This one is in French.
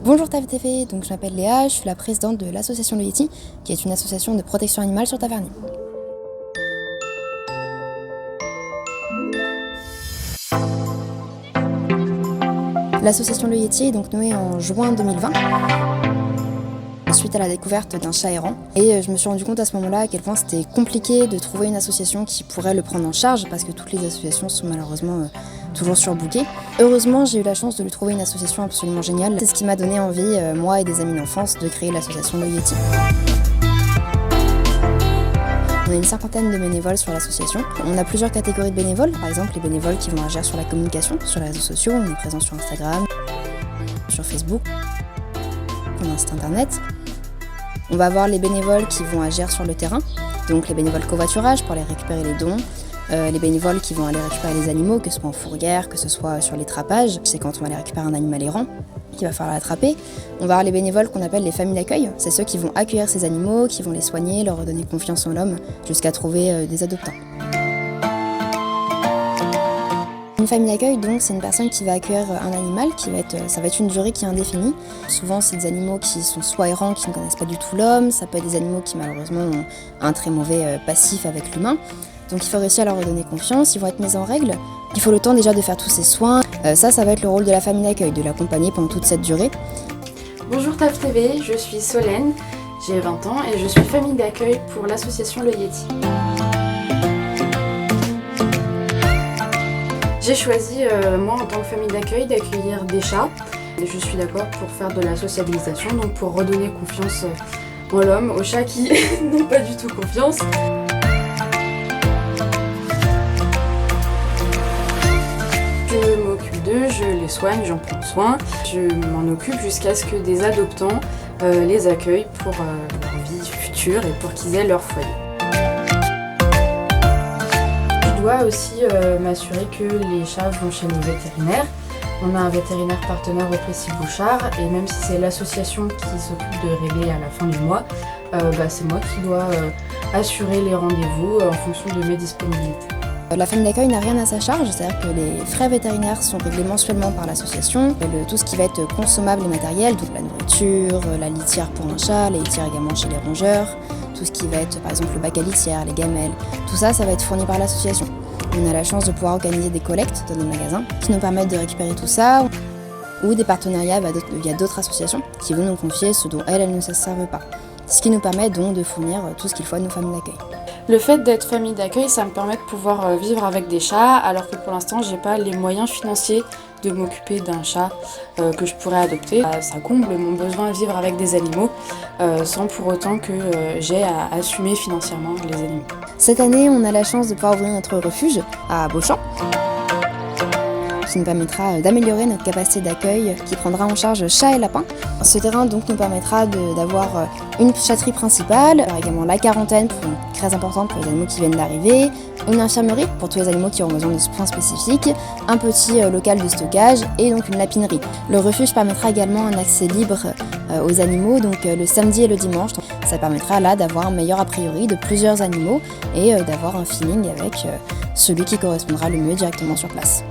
Bonjour TAF-TV, donc je m'appelle Léa, je suis la présidente de l'association Le Yéti, qui est une association de protection animale sur Taverny. L'association Le Yéti est donc née en juin 2020, suite à la découverte d'un chat errant. Et je me suis rendu compte à ce moment-là à quel point c'était compliqué de trouver une association qui pourrait le prendre en charge, parce que toutes les associations sont malheureusement toujours surbookées. Heureusement, j'ai eu la chance de lui trouver une association absolument géniale. C'est ce qui m'a donné envie, moi et des amis d'enfance, de créer l'association Le Yéti. On a une cinquantaine de bénévoles sur l'association. On a plusieurs catégories de bénévoles, par exemple les bénévoles qui vont agir sur la communication, sur les réseaux sociaux. On est présent sur Instagram, sur Facebook, on a un site internet. On va avoir les bénévoles qui vont agir sur le terrain, donc les bénévoles covoiturage pour aller récupérer les dons, les bénévoles qui vont aller récupérer les animaux, que ce soit en fourrière, que ce soit sur les trappages, c'est quand on va aller récupérer un animal errant, qu'il va falloir l'attraper. On va avoir les bénévoles qu'on appelle les familles d'accueil, c'est ceux qui vont accueillir ces animaux, qui vont les soigner, leur redonner confiance en l'homme, jusqu'à trouver des adoptants. Une famille d'accueil, donc, c'est une personne qui va accueillir un animal, ça va être une durée qui est indéfinie. Souvent, c'est des animaux qui sont soit errants, qui ne connaissent pas du tout l'homme, ça peut être des animaux qui, malheureusement, ont un très mauvais passif avec l'humain. Donc il faut réussir à leur redonner confiance, ils vont être mis en règle. Il faut le temps déjà de faire tous ces soins. Ça va être le rôle de la famille d'accueil, de l'accompagner pendant toute cette durée. Bonjour TAF-TV, je suis Solène, j'ai 20 ans et je suis famille d'accueil pour l'association Le Yéti. J'ai choisi, moi en tant que famille d'accueil, d'accueillir des chats. Et je suis d'accord pour faire de la sociabilisation, donc pour redonner confiance en l'homme, aux chats qui n'ont pas du tout confiance. Je m'occupe d'eux, je les soigne, j'en prends soin. Je m'en occupe jusqu'à ce que des adoptants les accueillent pour leur vie future et pour qu'ils aient leur foyer. Je dois aussi m'assurer que les chats vont chez le vétérinaire. On a un vétérinaire partenaire au Plessis-Bouchard et même si c'est l'association qui s'occupe de régler à la fin du mois, c'est moi qui dois assurer les rendez-vous en fonction de mes disponibilités. La famille d'accueil n'a rien à sa charge, c'est-à-dire que les frais vétérinaires sont réglés mensuellement par l'association. Tout ce qui va être consommable et matériel, donc la nourriture, la litière pour un chat, les litières également chez les rongeurs, tout ce qui va être par exemple le bac à litière, les gamelles, tout ça, ça va être fourni par l'association. On a la chance de pouvoir organiser des collectes dans nos magasins qui nous permettent de récupérer tout ça, ou des partenariats via d'autres associations qui vont nous confier ce dont elles ne se servent pas. Ce qui nous permet donc de fournir tout ce qu'il faut à nos familles d'accueil. Le fait d'être famille d'accueil, ça me permet de pouvoir vivre avec des chats, alors que pour l'instant, j'ai pas les moyens financiers de m'occuper d'un chat que je pourrais adopter. Ça comble mon besoin de vivre avec des animaux, sans pour autant que j'ai à assumer financièrement les animaux. Cette année, on a la chance de pouvoir ouvrir notre refuge à Beauchamp, qui nous permettra d'améliorer notre capacité d'accueil, qui prendra en charge chats et lapins. Ce terrain donc nous permettra d'avoir une chatterie principale, également la quarantaine, très importante pour les animaux qui viennent d'arriver, une infirmerie pour tous les animaux qui auront besoin de soins spécifiques, un petit local de stockage et donc une lapinerie. Le refuge permettra également un accès libre aux animaux, donc le samedi et le dimanche. Ça permettra là d'avoir un meilleur a priori de plusieurs animaux et d'avoir un feeling avec celui qui correspondra le mieux directement sur place.